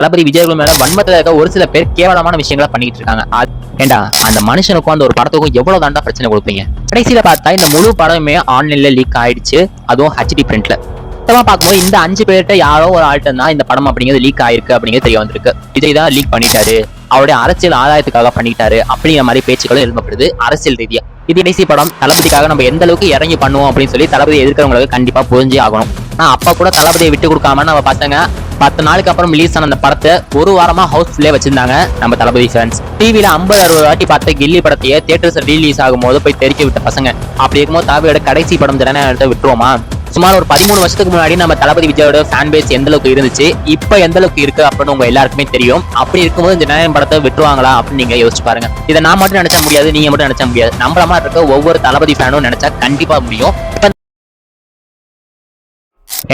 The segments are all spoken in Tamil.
தளபதி விஜய் மேல வன்மத்துல இருக்க ஒரு சில பேர் கேவலமான விஷயங்களை பண்ணிட்டு இருக்காங்க. ஏண்டா அந்த மனுஷனுக்கும் அந்த ஒரு படத்துக்கும் எவ்வளவு தாண்டா பிரச்சனை கொடுப்பீங்க? கடைசியில பார்த்தா இந்த முழு படமே ஆன்லைன்ல லீக் ஆயிடுச்சு, அதுவும் HD பிரிண்ட்ல. மொத்தமா பார்க்கும்போது இந்த 5 பேர்கிட்ட யாரோ ஒரு ஆள்கிட்ட தான் இந்த படம் அப்படிங்கிறது லீக் ஆயிருக்கு அப்படிங்கிறது தெரிய வந்திருக்கு. விஜய் தான் லீக் பண்ணிட்டாரு, அவருடைய அரசியல் ஆதாயத்துக்காக பண்ணிட்டாரு அப்படிங்கிற மாதிரி பேச்சுக்களும் எழுதப்படுது அரசியல் ரீதியா. இது கடைசி படம், தளபதிக்காக நம்ம எந்த அளவுக்கு இறங்கி பண்ணுவோம் அப்படின்னு சொல்லி தளபதி எதிர்க்கிறவங்களுக்கு கண்டிப்பா புரிஞ்சே ஆகணும். ஆனா அப்ப கூட தளபதியை விட்டு கொடுக்காம நம்ம பசங்க 10 நாளுக்கு அப்புறம் ரிலீஸ் ஆன அந்த படத்தை ஒரு வாரமா ஹவுஸ்ஃபுல்லே வச்சிருந்தாங்க நம்ம தளபதி ஃபேன்ஸ். டிவில 50-60 வாட்டி பார்த்த கில்லி படத்தையே தியேட்டர்ஸ் ரிலீஸ் ஆகும் போது போய் தெரிக்க விட்ட பசங்க. அப்படி இருக்கும்போது தளபதியோட கடைசி படம் ஜனநாயகத்தை விட்டுருவோமா? சுமார் ஒரு 13 வருஷத்துக்கு முன்னாடி நம்ம தளபதி விஜயோட ஃபேன் பேஸ் எந்த அளவுக்கு இருந்துச்சு, இப்ப எந்த அளவுக்கு இருக்கு அப்படின்னு உங்க எல்லாருக்குமே தெரியும். அப்படி இருக்கும்போது ஜனநாயகம் படத்தை விட்டுருவாங்களா அப்படின்னு நீங்க யோசிச்சு பாருங்க. இதை நான் மட்டும் நினைச்சா முடியாது, நீங்க மட்டும் நினைச்சா முடியாது. நம்மள மாதிரி இருக்க ஒவ்வொரு தளபதி ஃபேனும் நினைச்சா கண்டிப்பா முடியும்.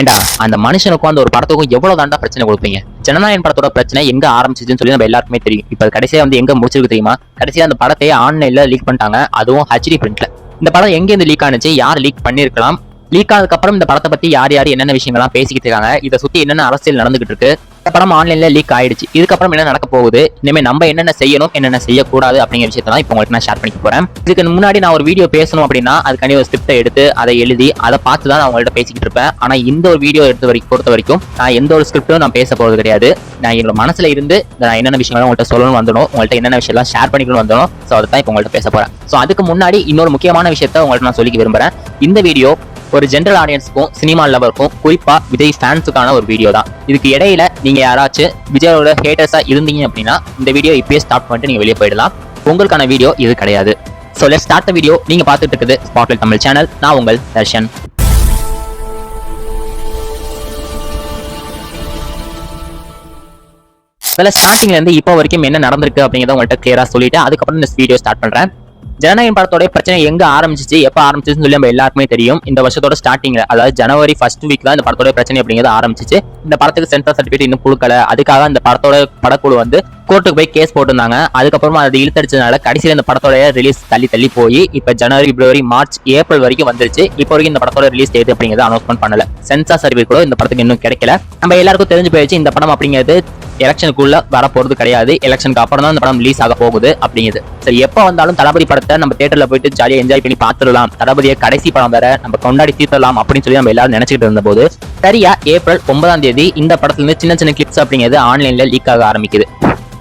ஏண்டா அந்த மனுஷனுக்கும் அந்த ஒரு படத்துக்கும் எவ்வளவு தாண்டா பிரச்சனை கொடுப்பீங்க? ஜனநாயகம் படத்தோட பிரச்சனை எங்க ஆரம்பிச்சுன்னு சொல்லி நம்ம எல்லாருக்குமே தெரியும். இப்ப கடைசியா எங்க முடிச்சிருக்கு தெரியுமா? கடைசியா அந்த படத்தை ஆன்லைன்ல லீக் பண்ணிட்டாங்க, அதுவும் HD பிரிண்ட்ல. இந்த படம் எங்க இருந்து லீக் ஆனிச்சு, யார் லீக் பண்ணிருக்கலாம், லீக் ஆனதுக்கு அப்புறம் இந்த படத்தை பத்தி யார் யார் என்னென்ன விஷயங்கள்லாம் பேசிக்கிட்டு இருக்காங்க, இதை சுத்தி என்னென்ன அரசியல் நடந்துகிட்டு இருக்கு, இந்த படம் ஆன்லைன்ல லீக் ஆயிடுச்சு, இதுக்கப்புறம் என்ன நடக்க போகுது, இனிமே நம்ம என்னென்ன செய்யணும் என்னென்ன செய்யக்கூடாது அப்படிங்கிற விஷயத்தான் இப்போ உங்களுக்கு நான் ஷேர் பண்ணிக்க போறேன். இதுக்கு முன்னாடி நான் ஒரு வீடியோ பேசணும் அப்படின்னா அதுக்காண்டி ஒரு ஸ்கிரிப்டை எடுத்து அதை எழுதி அதை பார்த்து தான் நான் உங்கள்கிட்ட பேசிக்கிட்டு இருப்பேன். ஆனா இந்த ஒரு வீடியோ பொறுத்த வரைக்கும் நான் எந்த ஒரு ஸ்கிரிப்டும் நான் பேச போறது கிடையாது. நான் என்னோட மனசுல இருந்து நான் என்னென்ன விஷயங்களும் உங்கள்கிட்ட சொல்லணும் வந்தணும், உங்கள்கிட்ட என்னென்ன விஷயம்லாம் ஷேர் பண்ணிக்கணும் வந்தணும். ஸோ அதை தான் இப்போ உங்கள்கிட்ட பேச போறேன். ஸோ அதுக்கு முன்னாடி இன்னொரு முக்கியமான விஷயத்த உங்கள்கிட்ட நான் சொல்லிக்க விரும்புறேன். இந்த வீடியோ ஒரு ஜென்ரல் ஆடியன்ஸுக்கும் சினிமா லவருக்கும் குறிப்பா விஜய் ஃபேன்ஸுக்கான ஒரு வீடியோ தான். இதுக்கு இடையில நீங்க யாராச்சும் விஜயோட ஹேட்டர்ஸா இருந்தீங்க அப்படின்னா இந்த வீடியோ இப்பயே ஸ்டார்ட் பண்ணிட்டு நீங்க வெளியே போயிடலாம். உங்களுக்கான வீடியோ இது கிடையாது. So let's start the video. நீங்க பார்த்துட்டு இருக்குது ஸ்பாட்லைட் தமிழ் சேனல். நான் உங்கள் தர்ஷன். ஸ்டார்டிங்ல இருந்து இப்போ வரைக்கும் என்ன நடந்திருக்கு அப்படிங்கிறத உங்கள்கிட்ட கிளியரா சொல்லிட்டு அதுக்கப்புறம் இந்த வீடியோ ஸ்டார்ட் பண்றேன். ஜனநாயகம் படத்தோட பிரச்சனை எங்க ஆரம்பிச்சிச்சு, எப்ப ஆரம்பிச்சுன்னு சொல்லி நம்ம எல்லாருக்குமே தெரியும். இந்த வருஷத்தோட ஸ்டார்டிங்ல, அதாவது ஜனவரி ஃபர்ஸ்ட் வீக் தான் இந்த படத்தோட பிரச்சனை அப்படிங்கிறது ஆரம்பிச்சிச்சு. இந்த படத்துக்கு சென்சார் சர்டிபிகேட் இன்னும் கொடுக்கல, அதுக்காக இந்த படத்தோட படக்குழு கோர்ட்டுக்கு போய் கேஸ் போட்டிருந்தாங்க. அதுக்கப்புறமா அது இழுத்தடிச்சதுனால கடைசியில் இந்த படத்தோட ரிலீஸ் தள்ளி போய் இப்ப ஜனவரி, பிப்ரவரி, மார்ச், ஏப்ரல் வரைக்கும் வந்துருச்சு. இப்போ வரைக்கும் இந்த படத்தோட ரிலீஸ் டேட் அப்படிங்கிறது அனௌன்ஸ்மெண்ட் பண்ணல. சென்சார் சர்டிபிகேட் கூட இந்த படத்துக்கு இன்னும் கிடைக்கல. நம்ம எல்லாருக்கும் தெரிஞ்சு போயிடுச்சு இந்த படம் அப்படிங்கிறது எலெக்ஷனுக்குள்ள வர போறது கிடையாது. எலெக்ஷனுக்கு அப்புறம் தான் இந்த படம் ரிலீஸ் ஆக போகுது அப்படிங்கிறது. சரி, எப்ப வந்தாலும் தளபதி படத்தை நம்ம தியேட்டர்ல போயிட்டு ஜாலியா என்ஜாய் பண்ணி பார்த்துடலாம், தளபதியை கடைசி படம் வேற நம்ம கொண்டாடி தீர்த்தலாம் அப்படின்னு சொல்லி நம்ம எல்லாரும் நினைச்சிட்டு இருந்த போது சரியா ஏப்ரல் 9ஆம் தேதி இந்த படத்துல இருந்து சின்ன சின்ன கிளிப்ஸ் அப்படிங்கிறது ஆன்லைன்ல லீக் ஆக ஆரம்பிக்குது.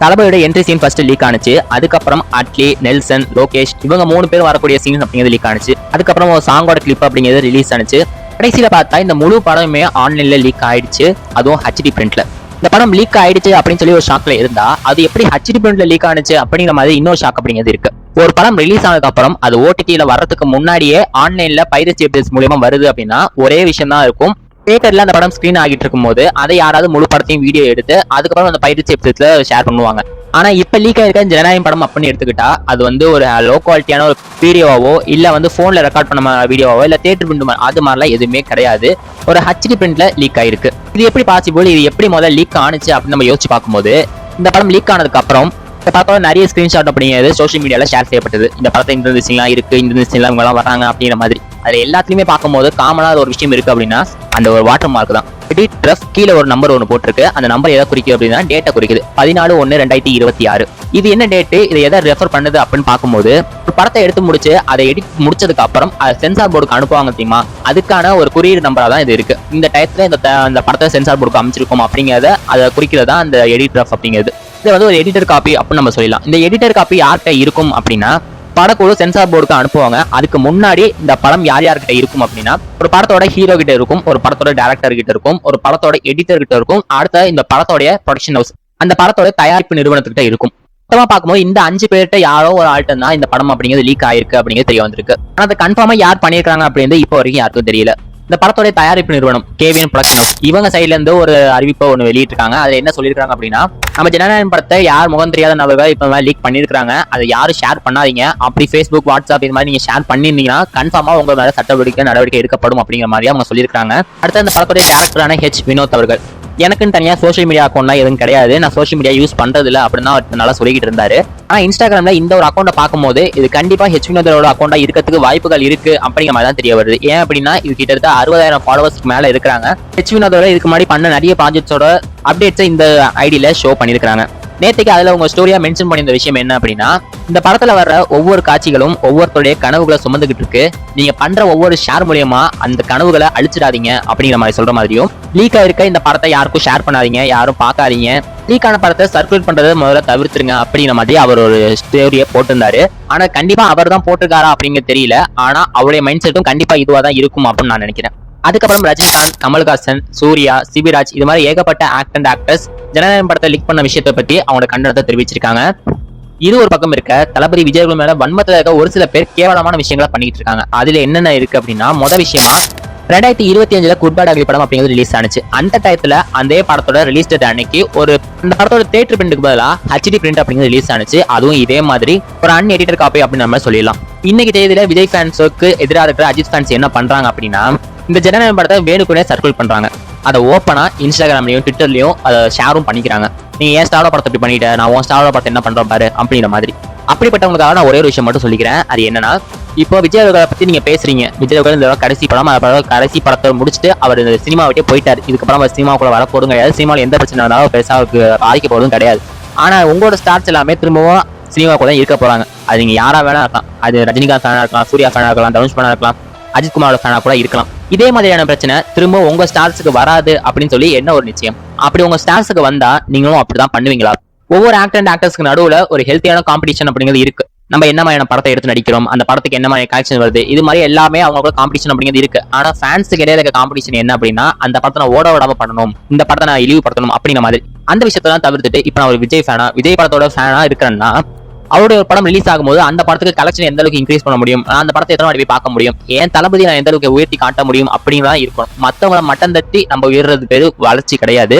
தளபதியோட என்ட்ரி சீன் ஃபர்ஸ்ட் லீக் ஆனிச்சு. அதுக்கப்புறம் அட்லி, நெல்சன், லோகேஷ் இவங்க 3 பேர் வரக்கூடிய சீன்ஸ் அப்படிங்கிறது லீக் ஆனிச்சு. அதுக்கப்புறம் ஒரு சாங்கோட கிளிப் அப்படிங்கிறது ரிலீஸ் ஆனிச்சு. கடைசியில பார்த்தா இந்த முழு படமே ஆன்லைன்ல லீக் ஆயிடுச்சு, அதுவும் HD பிரிண்ட்ல. இந்த படம் லீக் ஆயிடுச்சு அப்படின்னு சொல்லி ஒரு ஷாக்ல இருந்தா அது எப்படி HD பிரிண்ட்ல லீக் ஆனிச்சு அப்படிங்கிற மாதிரி இன்னொரு ஷாக் அப்படிங்கிறது இருக்கு. ஒரு படம் ரிலீஸ் ஆனதுக்கு அப்புறம் அது OTTல வர்றதுக்கு முன்னாடியே ஆன்லைன்ல பைரசி வெப்சைட்ஸ் மூலமா வருது அப்படின்னா ஒரே விஷயம் தான் இருக்கும். தியேட்டர்ல அந்த படம் ஸ்கிரீன் ஆகிட்டு இருக்கும் போது அதை யாராவது முழு படத்தையும் வீடியோ எடுத்து அதுக்கப்புறம் அந்த பைரசி வெப்சைட்ஸ்ல ஷேர் பண்ணுவாங்க. ஆனா இப்ப லீக் ஆயிருக்க ஜனநாயகம் படம் அப்படின்னு எடுத்துக்கிட்டா அது ஒரு லோ குவாலிட்டியான ஒரு வீடியோவோ இல்ல போன்ல ரெக்கார்ட் பண்ண வீடியோவோ இல்ல தியேட்டர் பிரிண்ட் அது மாதிரிலாம் எதுவுமே கிடையாது. ஒரு HD பிரிண்ட்ல லீக் ஆயிருக்கு. இது எப்படி பாசிபிள், இது எப்படி முதல்ல லீக் ஆனிச்சு அப்படின்னு நம்ம யோசிச்சு பார்க்கும்போது இந்த படம் லீக் ஆனதுக்கு அப்புறம் இந்த படத்தோட நிறைய ஸ்கிரீன்ஷாட் அப்படிங்கிறது சோஷியல் மீடியால ஷேர் செய்யப்பட்டது. இந்த படத்தை இந்த விஷயம்லாம் இருக்கு, இந்த விஷயம்லாம் இவங்கலாம் வராங்க அப்படிங்கிற மாதிரி. அது எல்லாத்துலயுமே பார்க்கும்போது காமனா ஒரு விஷயம் இருக்கு அப்படின்னா அந்த ஒரு வாட்டர் மார்க் தான். எடிட் ரஃப் கீழே ஒரு நம்பர் ஒன்று போட்டிருக்கு. அந்த நம்பர் எதை குறிக்குது அப்படின்னா டேட்டா குறிக்குது, 14/1/2026. இது என்ன டேட்டு, இதை எதை ரெஃபர் பண்ணுது அப்படின்னு பார்க்கும்போது ஒரு படத்தை எடுத்து முடிச்சு அதை எடிட் முடிச்சதுக்கு அப்புறம் அதை சென்சார் போர்டுக்கு அனுப்புவாங்க தெரியுமா, அதுக்கான ஒரு குறியீடு நம்பரா தான் இது இருக்கு. இந்த டயத்துல இந்த படத்தை சென்சார் போர்டுக்கு அமைச்சிருக்கோம் அப்படிங்கிறத அதை குறிக்கிறதா அந்த எடிட் ரஃப் அப்படிங்கிறது. இது ஒரு எடிட்டர் காப்பி அப்படின்னு நம்ம சொல்லலாம். இந்த எடிட்டர் காப்பி யார்கிட்ட இருக்கும் அப்படின்னா படக்குழு சென்சார் போர்டுக்கு அனுப்புவாங்க. அதுக்கு முன்னாடி இந்த படம் யார்கிட்ட இருக்கும் அப்படின்னா ஒரு படத்தோட ஹீரோ கிட்ட இருக்கும், ஒரு படத்தோட டைரக்டர் கிட்ட இருக்கும், ஒரு படத்தோட எடிட்டர் கிட்ட இருக்கும், அடுத்த இந்த படத்தோட ப்ரொடக்ஷன் ஹவுஸ் அந்த படத்தோட தயாரிப்பு நிறுவனத்துக்கிட்ட இருக்கும். மொத்தமா பார்க்கும்போது இந்த 5 பேர்கிட்ட யாரோ ஒரு ஆள்கிட்ட தான் இந்த படம் அப்படிங்கிறது லீக் ஆயிருக்கு அப்படிங்கிறது தெரிய வந்திருக்கு. ஆனா அதை கன்ஃபார்மா யார் பண்ணிருக்காங்க அப்படிங்கிறது இப்போ வரைக்கும் யாருக்கும் தெரியல. இந்த படத்தோட தயாரிப்பு நிறுவனம் KVN ப்ரொடக்ஷன் ஹவுஸ் இவங்க சைட்ல இருந்து ஒரு அறிவிப்பை ஒன்று வெளியிட்டிருக்காங்க. அதுல என்ன சொல்லியிருக்காங்க அப்படின்னா நம்ம ஜனநாயகம் படத்தை யார் முகம் தெரியாத நபர்கள் இப்ப லீக் பண்ணிருக்காங்க, அதை யாரும் ஷேர் பண்ணாதீங்க. அப்படி Facebook, வாட்ஸ்அப் இது மாதிரி நீங்க ஷேர் பண்ணிருந்தீங்கன்னா கன்ஃபார்மா உங்க மேல நடவடிக்கை எடுக்கப்படும் அப்படிங்கிற மாதிரி அவங்க சொல்லியிருக்காங்க. அடுத்து இந்த படத்தோட டேரக்டரான H. வினோத் அவர்கள் எனக்குன்னு தனியா சோஷியல் மீடியா அக்கௌண்ட்லாம் எதுவும் கிடையாது, நான் சோஷியல் மீடியா யூஸ் பண்றது இல்ல அப்படின்னு தான் அவர் நல்லா சொல்லிக்கிட்டு இருந்தாரு. ஆனா இன்ஸ்டாகிராம்ல இந்த ஒரு அக்கௌண்ட்டை பார்க்கும்போது இது கண்டிப்பா ஹெச் வினோதரோட அக்கௌண்டா இருக்கிறதுக்கு வாய்ப்புகள் இருக்கு அப்படிங்கிற மாதிரி தான் தெரிய வருது. ஏன் அப்படின்னா இது கிட்டத்தட்ட 60,000 ஃபாலோவர்ஸ்க்கு மேல இருக்கிறாங்க. ஹெச் வினோதரோட இதுக்கு முன்னாடி பண்ண நிறைய ப்ராஜெக்ட்ஸோட அப்டேட்ஸை இந்த ஐடியில ஷோ பண்ணிருக்காங்க. நேற்றுக்கு அதுல உங்க ஸ்டோரியா மென்ஷன் பண்ணியிருந்த விஷயம் என்ன அப்படின்னா, இந்த படத்துல வர்ற ஒவ்வொரு காட்சிகளும் ஒவ்வொருத்தருடைய கனவுகளை சுமந்துகிட்டு இருக்கு, நீங்க பண்ற ஒவ்வொரு ஷேர் மூலியமா அந்த கனவுகளை அழிச்சிடாதீங்க அப்படிங்கிற மாதிரி சொல்ற மாதிரியும், லீக் ஆயிருக்க இந்த படத்தை யாருக்கும் ஷேர் பண்ணாதீங்க, யாரும் பார்க்காதீங்க, லீக்கான படத்தை சர்க்குலேட் பண்றதை முதல்ல தவிர்த்துருங்க அப்படிங்கிற மாதிரி அவர் ஒரு ஸ்டோரியை போட்டிருந்தாரு. ஆனா கண்டிப்பா அவர் தான் போட்டிருக்காரா அப்படிங்கிறது தெரியல. ஆனா அவருடைய மைண்ட் செட்டும் கண்டிப்பா இதுவா தான் இருக்கும் அப்படின்னு நான் நினைக்கிறேன். அதுக்கப்புறம் ரஜினிகாந்த், கமல்ஹாசன், சூர்யா, சிபிராஜ் இது மாதிரி ஏகப்பட்ட ஆக்டர்ஸ் ஜனநாயகம் படத்தை லீக் பண்ண விஷயத்தை பத்தி அவங்களோட கண்டனத்தை தெரிவிச்சிருக்காங்க. இது ஒரு பக்கம் இருக்க, தளபதி விஜய் மேல வன்மத்துல இருக்க ஒரு சில பேர் கேவலமான விஷயங்களை பண்ணிட்டு இருக்காங்க. அதுல என்னென்ன இருக்கு அப்படின்னா, முதல் விஷயமா 2025 குட் பேட் அக்லி படம் அப்படிங்கிறது ரிலீஸ் ஆனிச்சு. அந்த டயத்துல அந்த படத்தோட ரிலீஸ் டேட் அன்னைக்கு அந்த படத்தோட தியேட்டர் பிரிண்ட்டுக்கு பதிலா HD பிரிண்ட் அப்படிங்கிறது ரிலீஸ் ஆனிச்சு. அதுவும் இதே மாதிரி ஒரு அன்எடிட்டட் காப்பி அப்படின்னு நம்ம சொல்லிடலாம். இன்னைக்கு தேதியில விஜய் ஃபேன்ஸுக்கு எதிராக இருக்கிற அஜித் ஃபேன்ஸ் என்ன பண்றாங்க அப்படின்னா, இந்த ஜனநாயகம் படத்தை வேணுக்குனே சர்க்குலேட் பண்றாங்க. அதை ஓப்பனா இன்ஸ்டாகிராம்லயும் ட்விட்டர்லயும் அதை ஷேரும் பண்ணிக்கிறாங்க. நீ ஏன் ஸ்டாரோட படத்தை இப்படி பண்ணிட்ட, நான் உன் ஸ்டாரோட படத்தை என்ன பண்றேன் பாரு அப்படிங்கிற மாதிரி. அப்படிப்பட்டவங்களுக்காக நான் ஒரே ஒரு விஷயம் மட்டும் சொல்லிக்கிறேன். அது என்னன்னா, இப்போ விஜய் அவர்களை பத்தி நீங்க பேசுறீங்க. விஜய் அவர்கள் இந்த கடைசி படம், கடைசி படத்தை முடிச்சுட்டு அவர் இந்த சினிமா விட்டே போயிட்டாரு. இதுக்கப்புறம் அவர் சினிமாக்குள்ள வர போதும் கிடையாது, சினிமாவில் எந்த பிரச்சனை இருந்தாலும் பெருசா அவருக்கு பாதிக்க போறதும் கிடையாது. ஆனா உங்களோட ஸ்டார்ஸ் எல்லாமே திரும்பவும் சினிமாக்குள்ள தான் இருக்க போறாங்க. அது நீங்க யாரா வேணா இருக்கலாம், அது ரஜினிகாந்த் ஃபேனா இருக்கலாம், சூர்யா ஃபேனா இருக்கலாம், தனுஷ் ஃபேனா இருக்கலாம், அஜித் குமாரோட ஃபேனா கூட இருக்கலாம். இதே மாதிரியான பிரச்சனை திரும்ப உங்க ஸ்டார்ஸுக்கு வராது அப்படின்னு சொல்லி என்ன ஒரு நிச்சயம்? அப்படி உங்க ஸ்டார்ஸுக்கு வந்தா நீங்களும் அப்படிதான் பண்ணுவீங்களா? ஒவ்வொரு ஆக்டர்ஸ்க்கு நடுவுல ஒரு ஹெல்த்தியான காம்படிஷன் அப்படிங்கிறது இருக்கு. நம்ம என்ன மாதிரியான படத்தை எடுத்து நடிக்கிறோம், அந்த படத்துக்கு என்ன மாதிரி கலெக்ஷன் வருது, இது மாதிரி எல்லாமே அவங்களோட காம்படிஷன் அப்படிங்கிறது இருக்கு. ஆனா ஃபேன்ஸுக்கு இடையில இருக்க காம்படிஷன் என்ன அப்படின்னா, அந்த படத்தை நான் ஓட விடாம பண்ணணும், இந்த படத்தை நான் இழிவுபடுத்தணும் அப்படிங்கிற மாதிரி. அந்த விஷயத்தான் தவிர்த்துட்டு இப்ப நான் ஒரு விஜய் ஃபேனா, விஜய் படத்தோட ஃபேனா இருக்கிறேன்னா, அவருடைய ஒரு படம் ரிலீஸ் ஆகும்போது அந்த படத்துக்கு கலெக்ஷன் எந்த அளவுக்கு இன்க்ரீஸ் பண்ண முடியும், அந்த படத்தை எத்தனை வாட்டி போய் பார்க்க முடியும், ஏன் தளபதி நான் எந்த அளவுக்கு உயர்த்தி காட்ட முடியும் அப்படிங்கிறதா இருக்கணும். மற்றவங்களை மட்டம் தட்டி நம்ம உயர்றது பேரு வளர்ச்சி கிடையாது.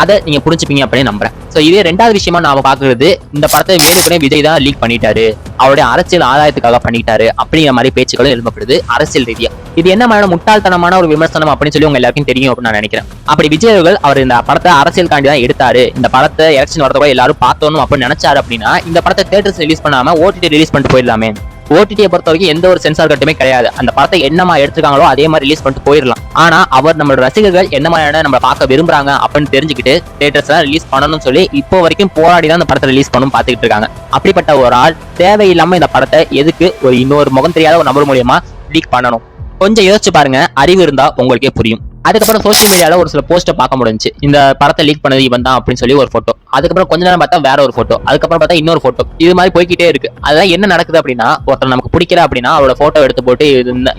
அதை நீங்க புரிஞ்சுப்பீங்க அப்படின்னு நம்புறேன். சோ இதே ரெண்டாவது விஷயமா நாம பாக்குறது, இந்த படத்தை வேணுக்குனே விஜய் தான் லீக் பண்ணிட்டாரு, அவருடைய அரசியல் ஆதாயத்துக்காக பண்ணிட்டாரு அப்படிங்கிற மாதிரி பேச்சுக்களும் எழுப்பப்படுது அரசியல் ரீதியா. இது என்ன மாதிரி முட்டாள்தனமான ஒரு விமர்சனம் அப்படின்னு சொல்லி உங்க எல்லாருக்கும் தெரியும் அப்படின்னு நான் நினைக்கிறேன். அப்படி விஜய் அவர்கள் அவர் இந்த படத்தை அரசியல் காண்டி தான் எடுத்தாரு, இந்த படத்தை எலெக்ஷன் வரத கூட எல்லாரும் பார்த்தோம் அப்படின்னு நினைச்சாரு அப்படின்னா, இந்த படத்தை தியேட்டர்ஸ் ரிலீஸ் பண்ணாம OTT ரிலீஸ் பண்ணிட்டு போயிடலாமே. OTT பொறுத்த வரைக்கும் எந்த ஒரு சென்சார் கட்டுமே கிடையாது. அந்த படத்தை என்னமா எடுத்துருக்காங்களோ அதே மாதிரி ரிலீஸ் பண்ணிட்டு போயிடலாம். ஆனா அவர் நம்மளோட ரசிகர்கள் என்ன மாதிரியான நம்ம பார்க்க விரும்புறாங்க அப்படின்னு தெரிஞ்சுக்கிட்டு தியேட்டர்ஸ்ல ரிலீஸ் பண்ணணும்னு சொல்லி இப்போ வரைக்கும் போராடி தான் இந்த படத்தை ரிலீஸ் பண்ணணும் பார்த்துக்கிட்டு இருக்காங்க. அப்படிப்பட்ட ஒரு ஆள் தேவையில்லாம இந்த படத்தை எதுக்கு ஒரு இன்னொரு முகம் தெரியாத ஒரு நபர் மூலியமா லீக் பண்ணணும்? கொஞ்சம் யோசிச்சு பாருங்க, அறிவு இருந்தா உங்களுக்கே புரியும். அதுக்கப்புறம் சோசியல் மீடியால ஒரு சில போஸ்ட்டை பார்க்க முடிஞ்சு, இந்த படத்தை லீக் பண்ணது இவன் தான் அப்படின்னு சொல்லி ஒரு போட்டோ, அதுக்கப்புறம் கொஞ்ச நேரம் பார்த்தா வேற ஒரு போட்டோ, அதுக்கப்புறம் பார்த்தா இன்னொரு போட்டோ, இது மாதிரி போய்கிட்டே இருக்கு. அதெல்லாம் என்ன நடக்குது அப்படின்னா, ஒருத்தர் நமக்கு பிடிக்கல அப்படின்னா அவரோட போட்டோ எடுத்து போட்டு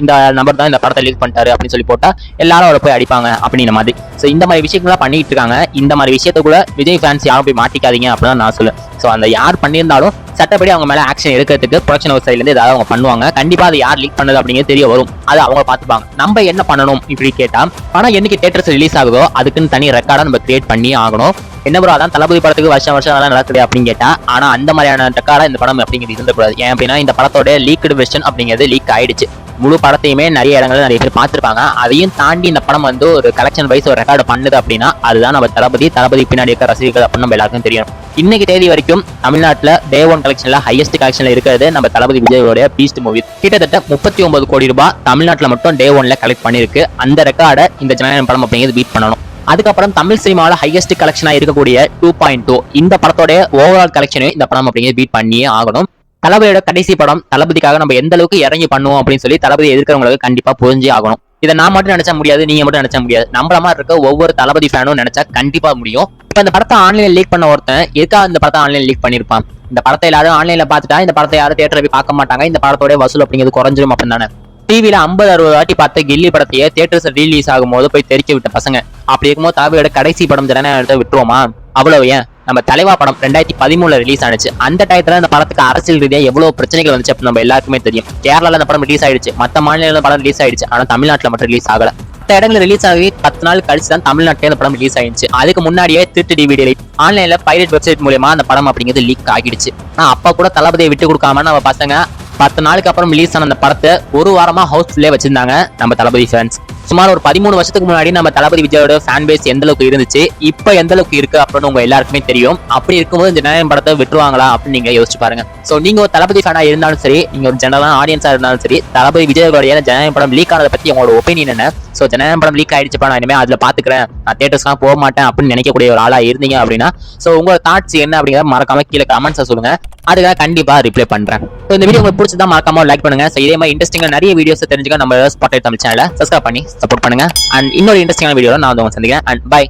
இந்த நம்பர் தான் இந்த படத்தை லீக் பண்ணிட்டாரு அப்படின்னு சொல்லி போட்டா எல்லாரும் அவரை போய் அடிப்பாங்க அப்படிங்கிற மாதிரி. ஸோ இந்த மாதிரி விஷயங்கள்லாம் பண்ணிட்டு இருக்காங்க. இந்த மாதிரி விஷயத்துக்குள்ள விஜய் ஃபேன்ஸ் யாரும் போய் மாட்டிக்காதீங்க அப்படின்னு நான் சொல்லுவேன். ஸோ அந்த யார் பண்ணியிருந்தாலும் சட்டப்படி அவங்க மேல ஆக்ஷன் எடுக்கிறதுக்கு ப்ரொடக்ஷன் ஹவுஸ் சைட்ல இருந்து ஏதாவது அவங்க பண்ணுவாங்க. கண்டிப்பா அது யார் லீக் பண்ணது அப்படிங்கிறது தெரிய வரும். அது அவங்க பார்த்துப்பாங்க. நம்ம என்ன பண்ணணும் இப்படி கேட்டா, படம் என்னைக்கு தியேட்டர்ஸ் ரிலீஸ் ஆகுதோ அதுக்குன்னு தனி ரெக்கார்டா நம்ம கிரியேட் பண்ணி ஆகணும். என்ன ப்ரோ அதான் தளபதி படத்துக்கு வருஷம் அதெல்லாம் நடக்குது அப்படின்னு கேட்டா, ஆனா அந்த மாதிரியான ரெக்கார்டா இந்த படம் அப்படிங்கிறது இருந்தக்கூடாது. ஏன் அப்படின்னா இந்த படத்தோட லீக்டு வெர்ஷன் அப்படிங்கிறது லீக் ஆயிடுச்சு. முழு படத்தையுமே நிறைய இடங்கள்ல நிறைய பேர் பார்த்திருப்பாங்க. அதையும் தாண்டி இந்த படம் வந்து ஒரு கலெக்ஷன் வைஸ் ஒரு ரெக்கார்டு பண்ணுது அப்படின்னா அதுதான் நம்ம தளபதி பின்னாடி இருக்க ரசிகர்கள் அப்படின்னு நம்ம எல்லாருக்கும் தெரியும். இன்னைக்கு தேதி வரைக்கும் தமிழ்நாட்டுல டே 1 கலெக்ஷன்ல ஹையஸ்ட் கலெக்ஷன்ல இருக்கிறது நம்ம தளபதி விஜயோட பீஸ்ட் மூவி. கிட்டத்தட்ட 39 கோடி ரூபாய் தமிழ்நாட்டுல மட்டும் டே 1ல கலெக்ட் பண்ணிருக்கு. அந்த ரெக்கார்டை இந்த ஜனநாயகம் படம் அப்படிங்கிறது பீட் பண்ணணும். அதுக்கப்புறம் தமிழ் சினிமாவில ஹையஸ்ட் கலெக்ஷனா இருக்கக்கூடிய 2.2 இந்த படத்தோட ஓவரால் கலெக்ஷனையும் இந்த படம் அப்படிங்கிறது பீட் பண்ணியே ஆகணும். தளபதியோட கடைசி படம், தளபதிக்காக நம்ம எந்த அளவுக்கு இறங்கி பண்ணுவோம் அப்படின்னு சொல்லி தளபதி எதிர்க்கிறவங்களுக்கு கண்டிப்பா புரிஞ்சே ஆகணும். இதை நான் மட்டும் நினைச்சா முடியாது, நீங்க மட்டும் நினைச்சா முடியாது. நம்மள மாதிரி இருக்க ஒவ்வொரு தளபதி ஃபேனும் நினைச்சா கண்டிப்பா முடியும். இப்ப இந்த படத்தை ஆன்லைன்ல லீக் பண்ண ஒருத்தன் எதுக்காக இந்த படத்தை ஆன்லைன் லீக் பண்ணிருப்பான்? இந்த படத்தை எல்லாரும் ஆன்லைன்ல பாத்துட்டா இந்த படத்தை யாரும் தியேட்டர்ல போய் பார்க்க மாட்டாங்க, இந்த படத்தோட வசூல் அப்படிங்கிறது குறைஞ்சிரும் அப்படின்னு தானே. டிவில 50-60 வாட்டி பார்த்த கில்லி படத்தையே தியேட்டர்ஸ் ரிலீஸ் ஆகும் போது போய் தெரிக்க விட்ட பசங்க. அப்படி இருக்கும்போது தளபதியோட கடைசி படம் ஜனநாயகத்தை விட்டுருவோமா? அவ்வளவு ஏன், நம்ம தலைவா படம் 2013 ரிலீஸ் ஆனிச்சு. அந்த டயத்துல அந்த படத்துக்கு அரசியல் ரீதியா எவ்வளவு பிரச்சனைகள் வந்துச்சு அப்படின்னு நம்ம எல்லாருக்குமே தெரியும். கேரளால அந்த படம் ரிலீஸ் ஆயிடுச்சு, மற்ற மாநிலங்களில் படம் ரிலீஸ் ஆயிடுச்சு, ஆனா தமிழ்நாட்டுல மட்டும் ரிலீஸ் ஆகல. மற்ற இடங்களில் ரிலீஸ் ஆகி 10 நாள் கழிச்சு தான் தமிழ்நாட்டிலே அந்த படம் ரிலீஸ் ஆயிடுச்சு. அதுக்கு முன்னாடியே திருட்டு டிவிடி ஆன்லைன்ல பைரேட் வெப்சைட் மூலமா அந்த படம் அப்படிங்கிறது லீக் ஆகிடுச்சு. ஆனா அப்ப கூட தளபதியை விட்டு கொடுக்காம நம்ம பசங்க 10 நாளுக்கு அப்புறம் ரிலீஸ் ஆன அந்த படத்தை ஒரு வாரமா ஹவுஸ்ஃபுல்லே வச்சிருந்தாங்க நம்ம தளபதி ஃபேன்ஸ். சுமார் ஒரு 13 வருஷத்துக்கு முன்னாடி நம்ம தளபதி விஜயோட ஃபேன் பேஸ் எந்த அளவுக்கு இருந்துச்சு, இப்போ எந்த அளவுக்கு இருக்கு அப்படின்னு உங்க எல்லாருக்குமே தெரியும். அப்படி இருக்கும்போது ஜனநாயகன் படத்தை விட்டுருவாங்களா அப்படின்னு நீங்க யோசிச்சு பாருங்க. சோ நீங்க ஒரு தளபதி ஃபேனா இருந்தாலும் சரி, நீங்க ஒரு ஜெனரலான ஆடியன்ஸா இருந்தாலும் சரி, தளபதி விஜயோடைய ஜனநாயகன் படம் லீக் ஆனதை பத்தி உங்களோட ஒப்பீனியன் என்ன? சோ ஜனநாயகன் படம் லீக் ஆயிடுச்சுப்பா, நான் இனிமே அதுல பாத்துக்கிறேன், நான் தியேட்டர்ஸ்லாம் போக மாட்டேன் அப்படின்னு நினைக்கக்கூடிய ஒரு ஆளா இருந்தீங்க அப்படின்னா சோ உங்களோட தாட்ஸ் என்ன அப்படிங்கிறத மறக்காம கீழே கமெண்ட்ஸ் சொல்லுங்க. அதுக்காக கண்டிப்பா ரிப்ளை பண்றேன். இந்த வீடியோ உங்களுக்கு பிடிச்சதா மறக்காம லைக் பண்ணுங்க. இதே மாதிரி இன்ட்ரெஸ்டிங்கா நிறைய வீடியோஸ் தெரிஞ்சுக்க நம்ம ஸ்பாட்லைட் தமிழ் சேனலை சப்ஸ்கிரைப் பண்ணி சப்போர்ட் பண்ணுங்க. அண்ட் இன்னொரு இன்ட்ரெஸ்டிங்கான வீடியோல நான் வந்து சந்திக்கிறேன். And by.